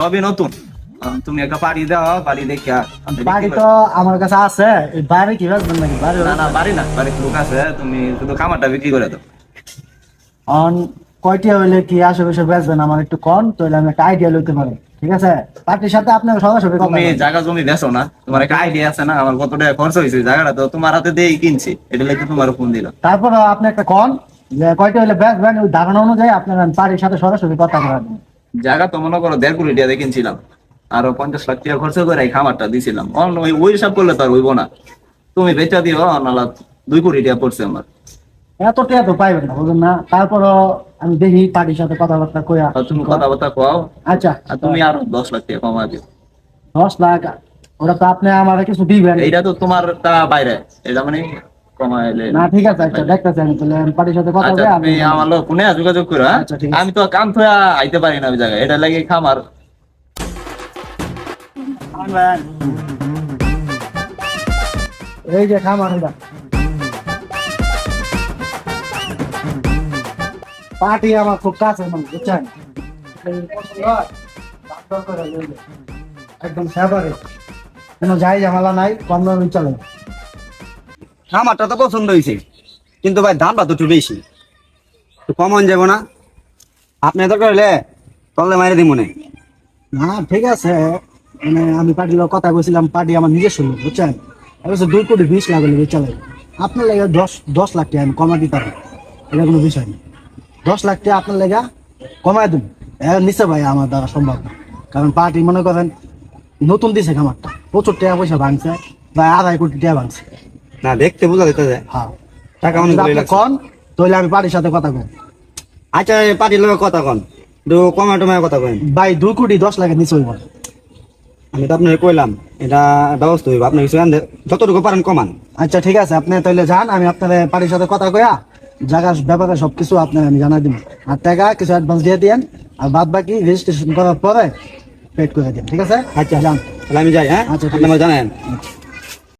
সবই নতুন। তুমি একটা বাড়ি দাও, বাড়ি দেখে বাড়ি তো আমার কাছে আছে, এই বাড়ি কি বেচবেন নাকি? বাড়ি না না, বাড়ি না, বাড়ির লোক আছে, তুমি শুধু খামারটা বিক্রি করে দাও। অন কয়টি হইলে কি আশেপাশে বেচবেন আমার একটু কম, তাহলে আমি একটা আইডিয়া লইতে পারি। ঠিক আছে, পার্টির সাথে আপনার সরাসরি কথা তুমি বলবো। জায়গা জমি বেচো না? তোমার একটা আইডিয়া আছে না আমার কত টাকা খরচ হয়েছে? জায়গাটা তো তোমার হাতে দিয়েই কিনছি, এটা লাগে তোমার ফোন দিলাম। তারপর আপনি একটা কন যে কয়টি হইলে বেচবেন, ওই ধারণা অনুযায়ী আপনার পার্টির সাথে সরাসরি কথা বলবেন। জায়গা তো মনে করো 1.5 কোটি টাকা দিয়ে কিনছিলাম, আরো 50 লাখ টাকা খরচ করে এই খামারটা দিছিলাম। ওই হিসাব করলে তো আর হইব না। তুমি বেচা দিও, নালা 2 কোটি টাকা পড়ছে আমার। এত টাকা তো পাইবেন না, বুঝলেন না? তারপরও আমি দেখি পার্টির সাথে কথাবার্তা কইয়া। আর তুমি কথাবার্তা কও, আচ্ছা, আর তুমি আরো 10 লাখ টাকা কমা দিও। 10 লাখ ওরা তো আপনি আমার কিছু দিবেন। এইটা তো তোমার তা বাইরে, এটা মানে কমাইলে না ঠিক আছে, আচ্ছা দেখতেছি আমি, তাহলে আমি পার্টির সাথে কথা আচ্ছা, বলে তুমি আমার লোক ফোনে যোগাযোগ করো। হ্যাঁ? আচ্ছা, ঠিক আছে। আমি তো কাম থয়া আইতে পারি না ওই জায়গায়, এটা লাগে খামার। এই যে খামার এটা পার্টি আমার খুব কাছে, মানে বুঝছেন? এই পছন্দ হয়, দাম দর করে লইলে। একদম ফেভারিট, কোনো যাই ঝামেলা নাই, কম দামে চলে। খামারটা তো পছন্দ হয়েছে, কিন্তু ভাই দামটা তো একটু বেশি, একটু কম হয়ে যাবো না? আপনি দরকার হলে তলে মাইরে দিব মনে। না ঠিক আছে, মানে আমি পার্টির লোক কথা বলছিলাম, পার্টি আমার নিজের শুনলো, বুঝছেন? অবশ্য 2 কোটি 20 লাখ হলে চলে। আপনার লেগে 10 লাখ টাকা আমি কমা দিতে পারি, এটা কোনো বিষয় নেই। 10 লাখ টাকা আপনার লেগে কমায় দেবো, এর নিচে ভাই আমার দ্বারা সম্ভব না। কারণ পার্টি মনে করেন নতুন দিছে খামারটা, প্রচুর টাকা পয়সা ভাঙছে, প্রায় 2.5 কোটি টাকা ভাঙছে। না দেখতে বোঝা যেতে যায় হ্যাঁ, টাকা যদি অনেক আপনি লাগছে। কন তাহলে আমি পার্টির সাথে কথা কই। আচ্ছা পার্টির লোক কথা কন, একটু কমায় টমায় কথা কন। ভাই 2 কোটি 10 লাখের নিচে হইব না। আমি তো আপনার কইলাম এটা ব্যবস্থা হইব, আপনি কিছু যতটুকু পারেন কমান। আচ্ছা ঠিক আছে, আপনি তাহলে যান, আমি আপনার পার্টির সাথে কথা কইয়া জায়গার ব্যাপারে সবকিছু আপনার আমি জানাই দিব। আর টাকা কিছু অ্যাডভান্স দিয়ে দিন, আর বাদ বাকি রেজিস্ট্রেশন করার পরে পেড করে দিন। ঠিক আছে, আচ্ছা যান। তাহলে আমি যাই। হ্যাঁ আচ্ছা, ঠিক আপনি আমার আছে। জানেন।